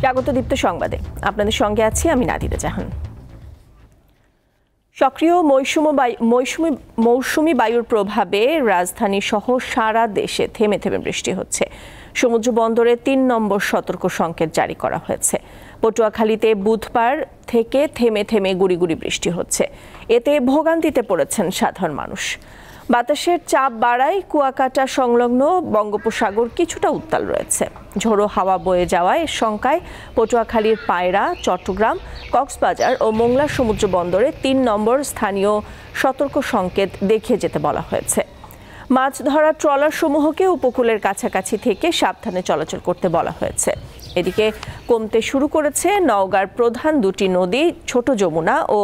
স্বাগত দীপ্ত সংবাদে, আপনাদের সঙ্গে আছি আমি নাদিরা জাহান। সক্রিয় মৌসুমি বায়ুর প্রভাবে রাজধানী সহ সারা দেশে থেমে থেমে বৃষ্টি হচ্ছে। সমুদ্র বন্দরে ৩ নম্বর সতর্ক সংকেত জারি করা হয়েছে। পটুয়াখালীতে বুধবার থেকে থেমে থেমে গুড়ি গুড়ি বৃষ্টি হচ্ছে। এতে ভোগান্তিতে পড়েছেন সাধারণ মানুষ। বাতাসের চাপ বাড়ায় কুয়াকাটা সংলগ্ন বঙ্গোপসাগর কিছুটা উত্তাল রয়েছে। ঝোড়ো হাওয়া বয়ে যাওয়ায় শঙ্কায় পটুয়াখালীর পায়রা, চট্টগ্রাম, কক্সবাজার ও মোংলা সমুদ্র বন্দরে ৩ নম্বর স্থানীয় সতর্ক সংকেত দেখিয়ে যেতে বলা হয়েছে। মাছ ধরা ট্রলার সমূহকে উপকূলের কাছাকাছি থেকে সাবধানে চলাচল করতে বলা হয়েছে। এদিকে কমতে শুরু করেছে নওগাঁর প্রধান দুটি নদী ছোট যমুনা ও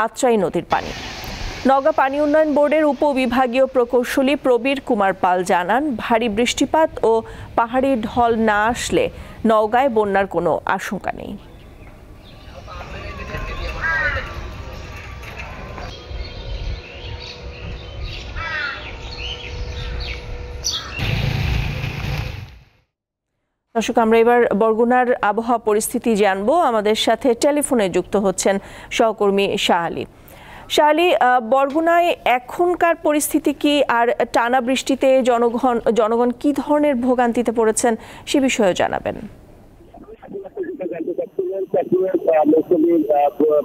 আত্রাই নদীর পানি। নওগাঁ পানি উন্নয়ন বোর্ডের উপবিভাগীয় প্রকৌশলী প্রবীর কুমার পাল জানান, ভারী বৃষ্টিপাত ও পাহাড়ি ঢল না আসলে নওগাঁয় বন্যার কোনো আশঙ্কা নেই। দর্শক, আমরা এবার বরগুনার আবহাওয়া পরিস্থিতি জানবো। আমাদের সাথে টেলিফোনে যুক্ত হচ্ছেন সহকর্মী শাহ আলী। শাহ আলী, বরগুনায় এখনকার পরিস্থিতি কি, আর টানা বৃষ্টিতে জনগণ কি ধরনের ভোগান্তিতে পড়েছেন সে বিষয়ে জানাবেন।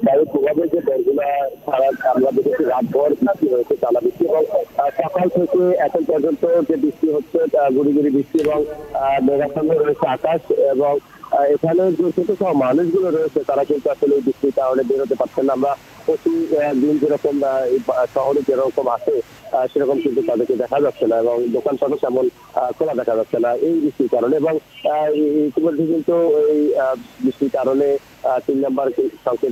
বায়ুর প্রভাবে যে বরগুনা সারা আমরা দেখেছি রাতভর বৃষ্টি হয়েছে, টানা বৃষ্টি, এবং সকাল থেকে এখন পর্যন্ত যে বৃষ্টি হচ্ছে গুড়ি গুড়ি বৃষ্টি এবং মেঘাচ্ছন্ন রয়েছে আকাশ। এবং এখানে যে ছোট সব মানুষগুলো রয়েছে তারা কিন্তু আসলে এই বৃষ্টির কারণে বেরোতে পারছেন না। আমরা প্রতিদিন যেরকম শহরে যেরকম আসে সেরকম কিন্তু তাদেরকে দেখা যাচ্ছে না, এবং দোকানপাটও তেমন খোলা দেখা যাচ্ছে না এই বৃষ্টির কারণে। এবং ইতিমধ্যে কিন্তু এই বৃষ্টির কারণে ৩ নম্বর সংকেত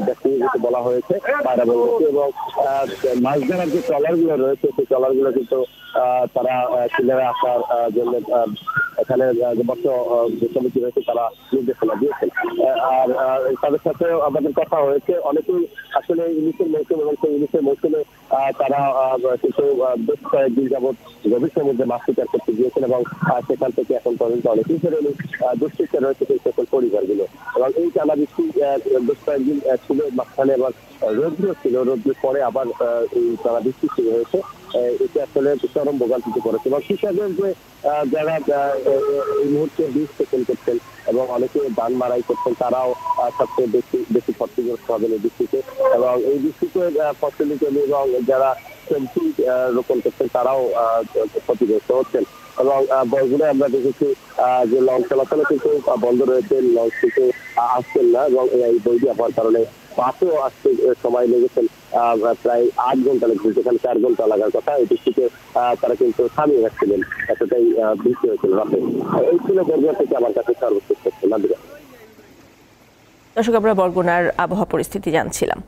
দেখিয়ে যেতে বলা হয়েছে পায়রা বন্দরকে। এবং মাছ ধরার যে ট্রলারগুলো রয়েছে সেই ট্রলারগুলো কিন্তু তারা কিনারে আসার জন্য এখানে যে সমিতি রয়েছে তারা নির্দেশনা দিয়েছেন। আর তাদের সাথে আমাদের কথা হয়েছে, অনেকেই আসলে ইলিশের মৌসুম এবং সেই ইলিশের মৌসুমে তারা কিন্তু বেশ কয়েকদিন যাবৎ গভীর সমুদ্রে মাছ শিকার করতে গিয়েছেন, এবং সেখান থেকে এখন পর্যন্ত অনেকেই ফেরে দুশ্চিন্তা রয়েছে সেই সকল পরিবারগুলো। এবং এই টানা বৃষ্টি বেশ কয়েকদিন ছিল, মাঝখানে আবার রৌদ্র ছিল, রৌদ্রের পরে আবার এই টানা বৃষ্টি শুরু হয়েছে। এতে আসলে চরম ভোগান্তিতে পড়েছে। এবং কৃষকদের যে যারা এই মুহূর্তে বীজ রোপণ করছেন এবং অনেকে ধান মারাই করছেন তারাও সবচেয়ে বেশি ক্ষতিগ্রস্ত হবেন এই বৃষ্টিতে। এবং এই বৃষ্টিতে ফসলি জমি এবং যারা সবজি রোপণ করছেন তারাও ক্ষতিগ্রস্ত হচ্ছেন। এবং বরগুনায় আমরা দেখেছি যে লঞ্চ চলাচলে কিন্তু বন্ধ রয়েছে, লঞ্চ কিন্তু আসছেন না, এবং এই বৈধি হওয়ার কারণে বাসেও আসতে সময় লেগেছেন প্রায় 8 ঘন্টা লেগেছে, যেখানে 4 ঘন্টা লাগার কথা। এই বৃষ্টিতে তারা কিন্তু থামিয়ে রাখছিলেন, এতটাই বৃষ্টি হয়েছিল রাতে। এই ছিল বরগুনা থেকে আমার কাছে সর্বোচ্চ তথ্য। দর্শক, আমরা বরগুনার আবহাওয়া পরিস্থিতি জানছিলাম।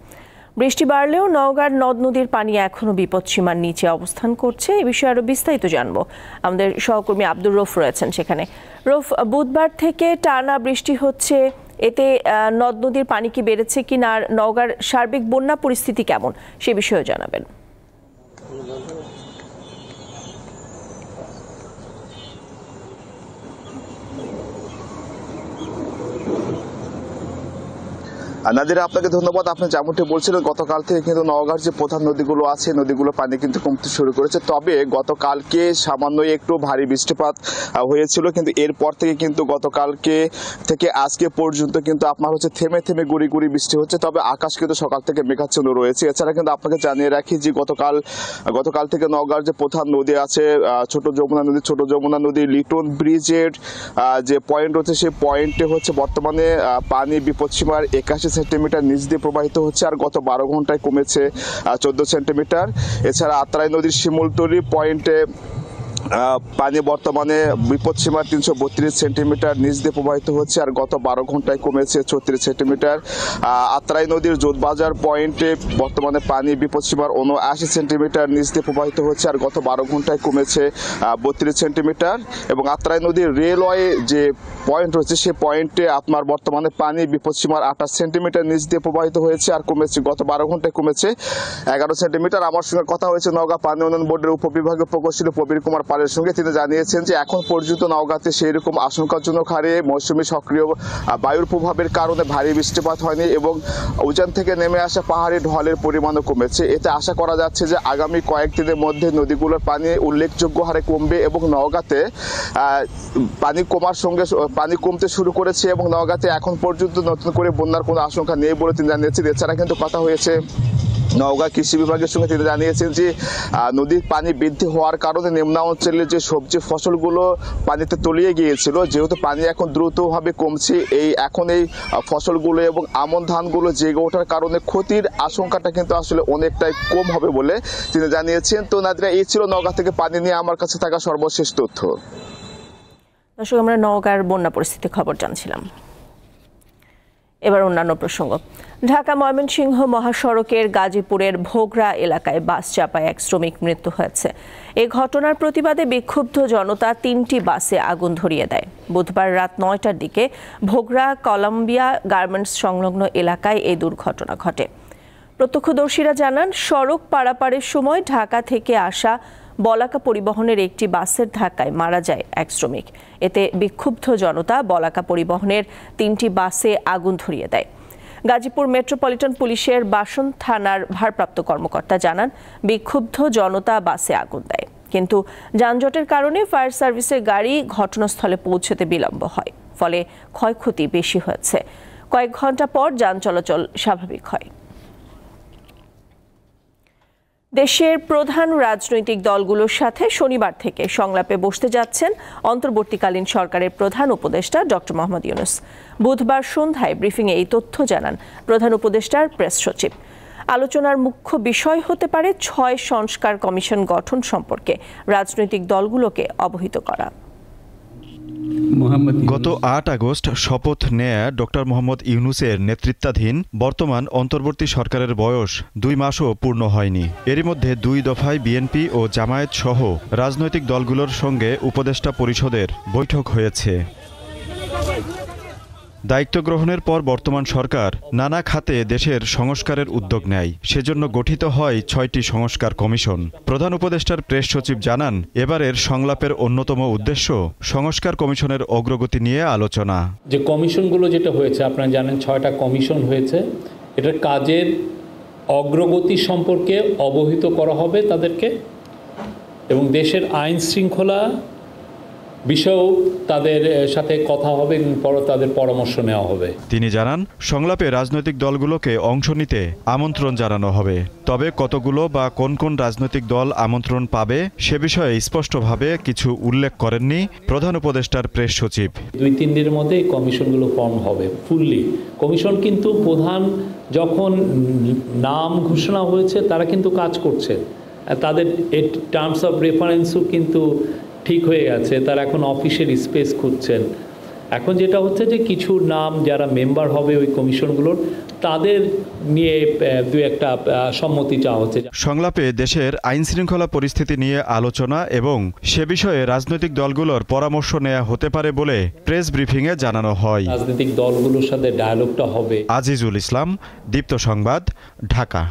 বৃষ্টি বাড়লেও নওগাঁর নদ নদীর পানি এখনো বিপদসীমার নিচে অবস্থান করছে। এ বিষয়ে আরো বিস্তারিত জানবো, আমাদের সহকর্মী আব্দুর রৌফ রয়েছেন সেখানে। রৌফ, বুধবার থেকে টানা বৃষ্টি হচ্ছে, এতে নদ নদীর পানি কি বেড়েছে কিনা, আর নওগাঁর সার্বিক বন্যা পরিস্থিতি কেমন সে বিষয়ে জানাবেন। নাদিরা, আপনাকে ধন্যবাদ। আপনি যেমনটি বলছিলেন, গতকাল থেকে কিন্তু নওগাঁর যে প্রধান নদীগুলো আছে নদীগুলোর পানি কিন্তু কমতে শুরু করেছে। তবে গতকালকে সামান্য একটু ভারী বৃষ্টিপাত হয়েছিল, কিন্তু এরপর থেকে কিন্তু গতকালকে থেকে আজকে পর্যন্ত কিন্তু আপনার হচ্ছে থেমে থেমে গুড়ি গুড়ি বৃষ্টি হচ্ছে। তবে আকাশ কিন্তু সকাল থেকে মেঘাচ্ছন্ন রয়েছে। এছাড়া কিন্তু আপনাকে জানিয়ে রাখি যে গতকাল থেকে নওগাঁর যে প্রধান নদী আছে ছোট যমুনা নদী লিটন ব্রিজের যে পয়েন্ট রয়েছে সেই পয়েন্টে হচ্ছে বর্তমানে পানি বিপদসীমার 81 সেন্টিমিটার নিচ দিয়ে প্রবাহিত হচ্ছে, আর গত 12 ঘন্টায় কমেছে 14 সেন্টিমিটার। এছাড়া আত্রাই নদীর শিমুলতলি পয়েন্টে পানি বর্তমানে বিপদসীমার 332 সেন্টিমিটার নিচ দিয়ে প্রবাহিত হচ্ছে, আর গত 12 ঘন্টায় কমেছে 36 সেন্টিমিটার। আত্রাই নদীর জোতবাজার পয়েন্টে বর্তমানে পানি বিপদসীমার 79 সেন্টিমিটার নিচ দিয়ে প্রবাহিত হচ্ছে, আর গত 12 ঘন্টায় কমেছে 32 সেন্টিমিটার। এবং আত্রাই নদীর রেলওয়ে যে পয়েন্ট রয়েছে সেই পয়েন্টে আপনার বর্তমানে পানি বিপদসীমার 28 সেন্টিমিটার নিচ দিয়ে প্রবাহিত হয়েছে, আর কমেছে গত 12 ঘন্টায় কমেছে 11 সেন্টিমিটার। আমার সঙ্গে কথা হয়েছে নওগাঁ পানি উন্নয়ন বোর্ডের উপবিভাগীয় প্রকৌশলী প্রবীর কুমার পাল জানালের সঙ্গে। তিনি জানিয়েছেন যে এখন পর্যন্ত নওগাঁতে সেই রকম আশঙ্কাজনক হারে মৌসুমী সক্রিয় বায়ুর প্রভাবের কারণে ভারী বৃষ্টিপাত হয়নি এবং উজান থেকে নেমে আসা পাহাড়ি ঢলের পরিমাণও কমেছে। এতে আশা করা যাচ্ছে যে আগামী কয়েকদিনের মধ্যে নদীগুলোর পানি উল্লেখযোগ্য হারে কমবে এবং নওগাঁতে পানি কমতে শুরু করেছে এবং নওগাঁতে এখন পর্যন্ত নতুন করে বন্যার কোনো আশঙ্কা নেই বলে তিনি জানিয়েছেন। এছাড়া কিন্তু কথা হয়েছে নওগাঁ কৃষি বিভাগের সঙ্গে। তিনি জানিয়েছেন যে নদীর পানি বৃদ্ধি হওয়ার কারণে নিম্নাঞ্চলের যে সবজি ফসলগুলো পানিতে তলিয়ে গিয়েছিল, যেহেতু পানি এখন দ্রুতভাবে কমছে, এখন এই ফসলগুলো এবং আমন ধানগুলো জেগে ওঠার কারণে ক্ষতির আশঙ্কাটা কিন্তু আসলে অনেকটাই কম হবে বলে তিনি জানিয়েছেন। তো নাদিরা, এই ছিল নওগাঁ থেকে পানি নিয়ে আমার কাছে থাকা সর্বশেষ তথ্য। দর্শক, আমরা নওগাঁর বন্যা পরিস্থিতি খবর জানছিলাম। এবার অন্যান্য প্রসঙ্গ। ঢাকা ময়মনসিংহ মহাসড়কের গাজীপুরের ভোগড়া এলাকায় বাস চাপায় এক শ্রমিক মৃত্যু হয়েছে। এই ঘটনার প্রতিবাদে বিক্ষুব্ধ জনতা 3টি বাসে আগুন ধরিয়ে দেয়। বুধবার রাত 9টার দিকে ভোগড়া কলম্বিয়া গার্মেন্টস সংলগ্ন এলাকায় এই দুর্ঘটনা ঘটে। প্রত্যক্ষদর্শীরা জানান, সড়ক পারাপারের সময় ঢাকা থেকে আসা বলাকা পরিবহনের একটি বাসের ধাক্কায় মারা যায় এক শ্রমিক। এতে বিক্ষুব্ধ জনতা বলাকা পরিবহনের 3টি বাসে আগুন ধরিয়ে দেয়। গাজীপুর মেট্রোপলিটন পুলিশের বাসন থানার ভারপ্রাপ্ত কর্মকর্তা জানান, বিক্ষুব্ধ জনতা বাসে আগুন দেয়, কিন্তু যানজটের কারণে ফায়ার সার্ভিসের গাড়ি ঘটনাস্থলে পৌঁছতে বিলম্ব হয়, ফলে ক্ষয়ক্ষতি বেশি হয়েছে। কয়েক ঘন্টা পর যান চলাচল স্বাভাবিক হয়। দেশের প্রধান রাজনৈতিক দলগুলোর সাথে শনিবার থেকে সংলাপে বসতে যাচ্ছেন অন্তর্বর্তীকালীন সরকারের প্রধান উপদেষ্টা ডক্টর মোহাম্মদ ইউনূস। বুধবার সন্ধ্যায় ব্রিফিংয়ে এই তথ্য জানান প্রধান উপদেষ্টার প্রেস সচিব। আলোচনার মুখ্য বিষয় হতে পারে 6 সংস্কার কমিশন গঠন সম্পর্কে রাজনৈতিক দলগুলোকে অবহিত করা। গত 8 আগস্ট শপথ নেয়া ডক্টর মোহাম্মদ ইউনূসের নেতৃত্বাধীন বর্তমান অন্তর্বর্তী সরকারের বয়স 2 মাসও পূর্ণ হয়নি। এরই মধ্যে 2 দফায় বিএনপি ও জামায়াত সহ রাজনৈতিক দলগুলোর সঙ্গে উপদেষ্টা পরিষদের বৈঠক হয়েছে। দায়িত্ব গ্রহণের পর বর্তমান সরকার নানা খাতে দেশের সংস্কারের উদ্যোগ নেয়। সেজন্য গঠিত হয় 6টি সংস্কার কমিশন। প্রধান উপদেষ্টার প্রেস সচিব জানান, এবারের সংলাপের অন্যতম উদ্দেশ্য সংস্কার কমিশনের অগ্রগতি নিয়ে আলোচনা। যে কমিশনগুলো যেটা হয়েছে, আপনারা জানেন 6টা কমিশন হয়েছে, এটার কাজের অগ্রগতি সম্পর্কে অবহিত করা হবে তাদেরকে, এবং দেশের আইন শৃঙ্খলা বিষয়েও তাদের সাথে কথা হবে এবং তাদের পরামর্শ নেওয়া হবে। তিনি জানান, সংলাপে রাজনৈতিক দলগুলোকে অংশ নিতে আমন্ত্রণ জানানো হবে। তবে কতগুলো বা কোন কোন রাজনৈতিক দল আমন্ত্রণ পাবে সে বিষয়ে স্পষ্টভাবে কিছু উল্লেখ করেননি প্রধান উপদেষ্টার প্রেস সচিব। 2-3 দিনের মধ্যে এই কমিশনগুলো ফর্ম হবে ফুললি। কমিশন কিন্তু প্রধান যখন নাম ঘোষণা হয়েছে তারা কিন্তু কাজ করছে, তাদের টার্মস অফ রেফারেন্সও কিন্তু ঠিক হয়ে গেছে, তারা এখন অফিসের স্পেস খুঁজছেন। এখন যেটা হচ্ছে যে কিছু নাম যারা মেম্বার হবে ওই কমিশনগুলোর, তাদের নিয়ে 2-একটা সম্মতি চাওয়া হচ্ছে। সংলাপে দেশের আইন শৃঙ্খলা পরিস্থিতি নিয়ে আলোচনা এবং সে বিষয়ে রাজনৈতিক দলগুলোর পরামর্শ নেওয়া হতে পারে বলে প্রেস ব্রিফিংয়ে জানানো হয়। রাজনৈতিক দলগুলোর সাথে ডায়ালগটা হবে। আজিজুল ইসলাম, দীপ্ত সংবাদ, ঢাকা।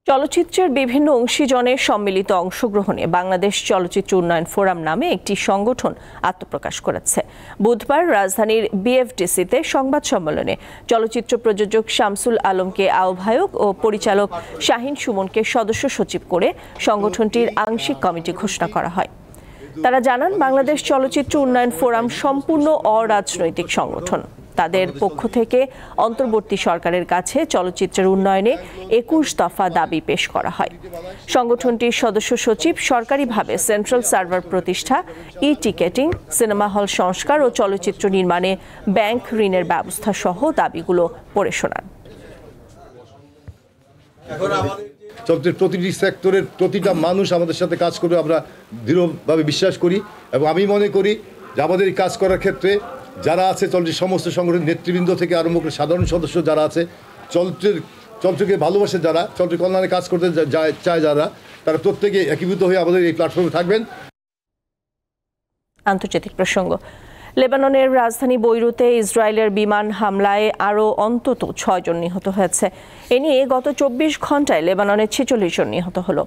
চলচ্চিত্রের বিভিন্ন অংশীজনের সম্মিলিত অংশগ্রহণে বাংলাদেশ চলচ্চিত্র উন্নয়ন ফোরাম নামে একটি সংগঠন আত্মপ্রকাশ করেছে। বুধবার রাজধানীর বিএফডিসিতে সংবাদ সম্মেলনে চলচ্চিত্র প্রযোজক শামসুল আলমকে আহ্বায়ক ও পরিচালক শাহিন সুমনকে সদস্য সচিব করে সংগঠনটির আংশিক কমিটি ঘোষণা করা হয়। তারা জানান, বাংলাদেশ চলচ্চিত্র উন্নয়ন ফোরাম সম্পূর্ণ অরাজনৈতিক সংগঠন। তাদের পক্ষ থেকে অন্তর্বর্তী সরকারের কাছে চলচ্চিত্রের উন্নয়নে 21 দফা দাবি পেশ করা হয়। সংগঠনটির সদস্য সচিব সরকারিভাবে সেন্ট্রাল সার্ভার প্রতিষ্ঠা, টিকেটিং, সিনেমা হল সংস্কার ও চলচ্চিত্র নির্মাণে ব্যাংক ঋণের ব্যবস্থা সহ দাবিগুলো পড়ে শোনান। চলচ্চিত্রের প্রতিটি সেক্টরের প্রতিটা মানুষ আমাদের সাথে কাজ করবে, আমরা দৃঢ়ভাবে বিশ্বাস করি এবং আমি মনে করি যে আমাদের কাজ করার ক্ষেত্রে যারা আছে চলচ্চিত্র সমস্ত সংগঠনের নেতৃবৃন্দ থেকে আরম্ভ করে সাধারণ সদস্য যারা আছে, চলচ্চিত্রকে ভালোবাসে যারা, চলচ্চিত্র কল্যাণে কাজ করতে চায় যারা, তারা প্রত্যেকে একীভূত হয়ে আমাদের এই প্ল্যাটফর্মে থাকবেন। আন্তর্জাতিক প্রসঙ্গ। লেবাননের রাজধানী বৈরুতে ইসরায়েলের বিমান হামলায় আরও অন্তত 6 জন নিহত হয়েছে। এ নিয়ে গত 24 ঘন্টায় লেবাননের 46 জন নিহত হলো।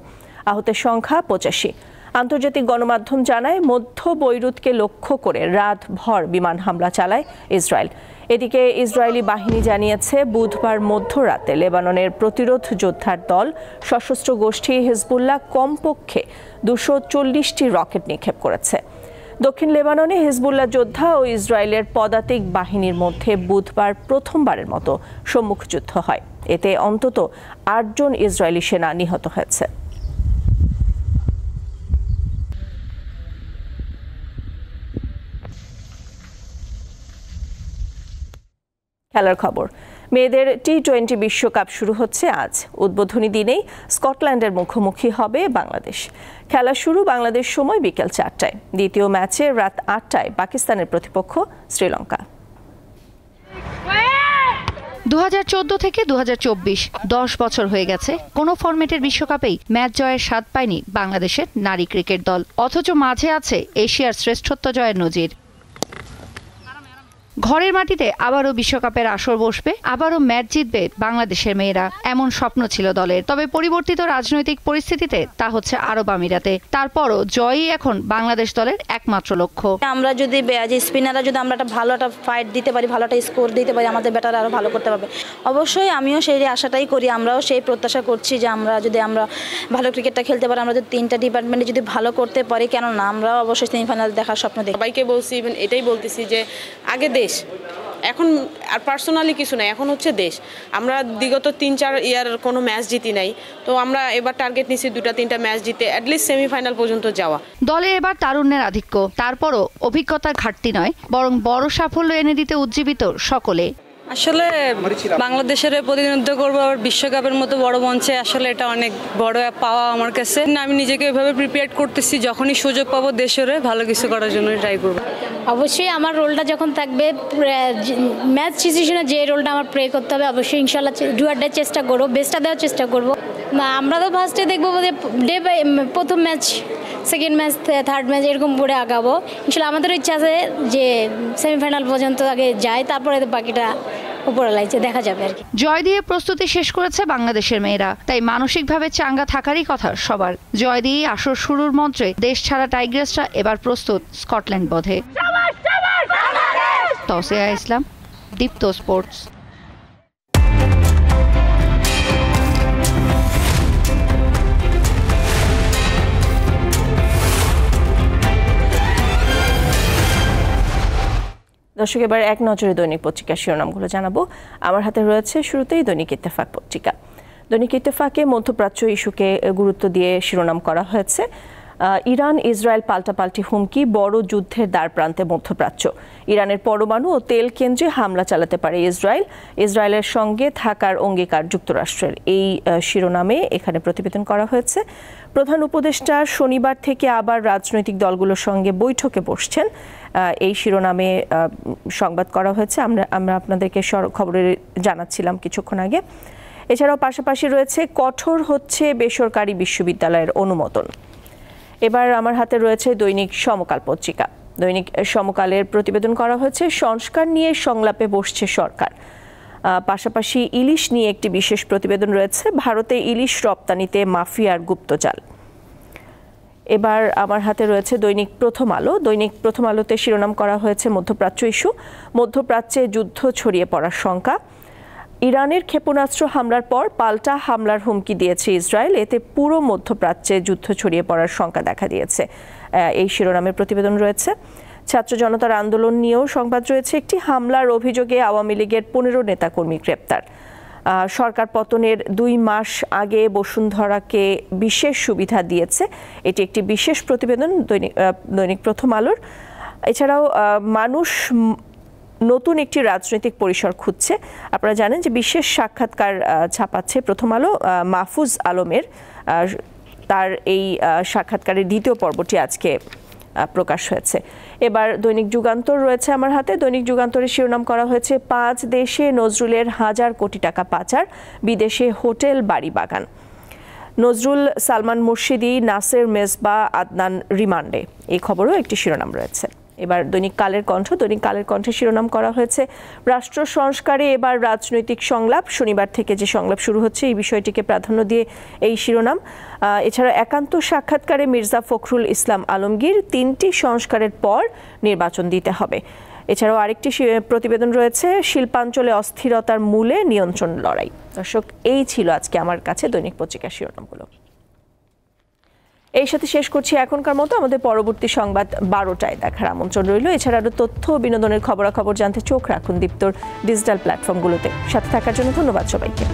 আহতের সংখ্যা 85। আন্তর্জাতিক গণমাধ্যম জানায় মধ্য বৈরুতকে লক্ষ্য করে রাতভর বিমান হামলা চালায় ইসরায়েল। এদিকে ইসরায়েলি বাহিনী জানিয়েছে বুধবার মধ্যরাতে লেবাননের প্রতিরোধ যোদ্ধার দল সশস্ত্র গোষ্ঠী হিজবুল্লাহ কমপক্ষে 240টি রকেট নিক্ষেপ করেছে। দক্ষিণ লেবাননে হিজবুল্লাহ যোদ্ধা ও ইসরায়েলের পদাতিক বাহিনীর মধ্যে বুধবার প্রথমবারের মতো সম্মুখ যুদ্ধ হয়। এতে অন্তত 8 জন ইসরায়েলি সেনা নিহত হয়েছে। খেলার খবর। মেয়েদের টি-20 বিশ্বকাপ শুরু হচ্ছে আজ। উদ্বোধনী দিনেই স্কটল্যান্ডের মুখোমুখি হবে বাংলাদেশ। খেলা শুরু বাংলাদেশ সময় বিকেল 4টায়। দ্বিতীয় ম্যাচে রাত 8টায় পাকিস্তানের প্রতিপক্ষ শ্রীলঙ্কা। 2014 থেকে 2024 10 বছর হয়ে গেছে কোনো ফরম্যাটের বিশ্বকাপেই ম্যাচ জয়ের স্বাদ পায়নি বাংলাদেশের নারী ক্রিকেট দল, অথচ মাঝে আছে এশিয়ার শ্রেষ্ঠত্ব জয়ের নজির। ঘরের মাটিতে আবারও বিশ্বকাপের আসর বসবে, আবারও ম্যাচ জিতবে বাংলাদেশের মেয়েরা, এমন স্বপ্ন ছিল দলের। তবে পরিবর্তিত রাজনৈতিক পরিস্থিতিতে তা হচ্ছে আরব আমিরাতে। তারপরও জয়ই এখন বাংলাদেশ দলের একমাত্র লক্ষ্য। আমরা যদি স্পিনাররা যদি আমরা একটা ভালো একটা ফাইট দিতে পারি, ভালো একটা স্কোর দিতে পারি, আমাদের ব্যাটার আরও ভালো করতে পারবে। অবশ্যই আমিও সেই আশাটাই করি, আমরাও সেই প্রত্যাশা করছি যে আমরা ভালো ক্রিকেটটা খেলতে পারি, আমরা যদি 3টা ডিপার্টমেন্টে যদি ভালো করতে পারি, কেননা আমরাও অবশ্যই সেমিফাইনাল দেখার স্বপ্ন দেখি। সবাইকে বলছি, ইভেন এটাই বলতেছি যে আগে দেশ, এখন আর পার্সোনালি কিছু নাই, এখন হচ্ছে দেশ। আমরা বিগত 3-4 ইয়ার কোনো ম্যাচ জিতি নাই, তো আমরা এবার টার্গেট নিচ্ছি 2-3টা ম্যাচ জিতে অ্যাটলিস্ট সেমিফাইনাল পর্যন্ত যাওয়া। দলে এবার তারুণ্যের আধিক্য, তারপরও অভিজ্ঞতার ঘাটতি নয়, বরং বড় সাফল্য এনে দিতে উজ্জীবিত সকলে। আসলে বাংলাদেশের প্রতিনিধিত্ব করবো আবার বিশ্বকাপের মতো বড় মঞ্চে, আসলে এটা অনেক বড় পাওয়া আমার কাছে। আমি নিজেকে এভাবে প্রিপেয়ার করতেছি, যখনই সুযোগ পাবো দেশের ভালো কিছু করার জন্য ট্রাই করবো। অবশ্যই আমার রোলটা যখন থাকবে ম্যাচ সিচুয়েশনে যে রোলটা আমার প্লে করতে হবে, অবশ্যই ইনশাল্লাহ ডুয়ারটার চেষ্টা করবো, বেস্টটা দেওয়ার চেষ্টা করবো। আমরা তো ফার্স্টে দেখবো যে ডে বাই প্রথম match, second match, third match এরকম করে আগাবো। ইনশাল্লাহ আমাদের ইচ্ছা আছে যে সেমিফাইনাল পর্যন্ত আগে যায়, তারপরে বাকিটা উপরে লাগছে দেখা যাবে আর কি। জয় দিয়ে প্রস্তুতি শেষ করেছে বাংলাদেশের মেয়েরা, তাই মানসিকভাবে চাঙ্গা থাকারই কথা সবার। জয় দিয়ে আসর শুরুর মন্ত্রে দেশ ছাড়া টাইগ্রেসরা এবার প্রস্তুত স্কটল্যান্ড বধে। তৌসিয়া ইসলাম, দীপ্ত স্পোর্টস। দর্শক, এবার এক নজরে দৈনিক পত্রিকার শিরোনামগুলো জানাবো। আমার হাতে রয়েছে শুরুতেই দৈনিক ইত্তেফাক পত্রিকা। দৈনিক ইত্তেফাকে মধ্যপ্রাচ্য ইস্যুকে গুরুত্ব দিয়ে শিরোনাম করা হয়েছে। ইরান ইসরায়েল পাল্টাপাল্টি হুমকি, বড় যুদ্ধের দ্বারপ্রান্তে মধ্যপ্রাচ্য। ইরানের পরমাণু ও তেল কেন্দ্রে হামলা চালাতে পারে ইসরায়েল, ইসরায়েলের সঙ্গে থাকার অঙ্গীকার যুক্তরাষ্ট্রের। এই শিরোনামে এখানে প্রতিবেদন করা হয়েছে। প্রধান উপদেষ্টা শনিবার থেকে আবার রাজনৈতিক দলগুলোর সঙ্গে বৈঠকে বসছেন, এই শিরোনামে সংবাদ করা হয়েছে। আমরা আপনাদেরকে খবরে জানাচ্ছিলাম কিছুক্ষণ আগে। এছাড়াও পাশাপাশি রয়েছে কঠোর হচ্ছে বেসরকারি বিশ্ববিদ্যালয়ের অনুমোদন। এবার আমার হাতে রয়েছে দৈনিক সমকাল পত্রিকা। দৈনিক সমকালের প্রতিবেদন করা হয়েছে সংস্কার নিয়ে সংলাপে বসছে সরকার। পাশাপাশি ইলিশ নিয়ে একটি বিশেষ প্রতিবেদন রয়েছে, ভারতে ইলিশ রপ্তানিতে মাফিয়ার গুপ্তজাল। এবার আমার হাতে রয়েছে দৈনিক প্রথম আলো। দৈনিক প্রথম আলোতে শিরোনাম করা হয়েছে মধ্যপ্রাচ্য ইস্যু, মধ্যপ্রাচ্যে যুদ্ধ ছড়িয়ে পড়ার শঙ্কা। ইরানের ক্ষেপণাস্ত্র হামলার পর পাল্টা হামলার হুমকি দিয়েছে ইসরায়েল, এতে পুরো মধ্যপ্রাচ্যে যুদ্ধ ছড়িয়ে পড়ার শঙ্কা দেখা দিয়েছে। এই শিরোনামের প্রতিবেদন রয়েছে। ছাত্র জনতার আন্দোলন নিয়েও সংবাদ রয়েছে একটি। হামলার অভিযোগে আওয়ামী লীগের 15 নেতাকর্মী গ্রেপ্তার। সরকার পতনের 2 মাস আগে বসুন্ধরাকে বিশেষ সুবিধা দিয়েছে, এটি একটি বিশেষ প্রতিবেদন দৈনিক প্রথম আলোর। এছাড়াও মানুষ নতুন একটি রাজনৈতিক পরিসর খুঁজছে। আপনারা জানেন যে বিশেষ সাক্ষাৎকার ছাপাচ্ছে প্রথম আলো মাহফুজ আলমের। তার এই সাক্ষাৎকারের দ্বিতীয় পর্বটি আজকে প্রকাশ হয়েছে। এবার দৈনিক যুগান্তর রয়েছে আমার হাতে। দৈনিক যুগান্তরের শিরোনাম করা হয়েছে 5 দেশে নজরুলের 1000 কোটি টাকা পাচার, বিদেশে হোটেল বাড়ি বাগান। নজরুল, সালমান মুর্শিদি, নাসের মেজবা, আদনান রিমান্ডে, এই খবরও একটি শিরোনাম রয়েছে। এবার দৈনিক কালের কণ্ঠে শিরোনাম করা হয়েছে রাষ্ট্র সংস্কারে এবার রাজনৈতিক সংলাপ। শনিবার থেকে যে সংলাপ শুরু হচ্ছে এই বিষয়টিকে প্রাধান্য দিয়ে এই শিরোনাম। এছাড়া একান্ত সাক্ষাৎকারে মির্জা ফখরুল ইসলাম আলমগীর 3টি সংস্কারের পর নির্বাচন দিতে হবে। এছাড়াও আরেকটি প্রতিবেদন রয়েছে শিল্পাঞ্চলে অস্থিরতার মূলে নিয়ন্ত্রণ লড়াই। দর্শক, এই ছিল আজকে আমার কাছে দৈনিক পত্রিকার শিরোনামগুলো। এই সাথে শেষ করছি এখনকার মতো। আমাদের পরবর্তী সংবাদ 12টায় দেখার আমন্ত্রণ রইল। এছাড়া আরও তথ্য বিনোদনের খবরাখবর জানতে চোখ রাখুন দীপ্তর ডিজিটাল প্ল্যাটফর্মগুলোতে। সাথে থাকার জন্য ধন্যবাদ সবাইকে।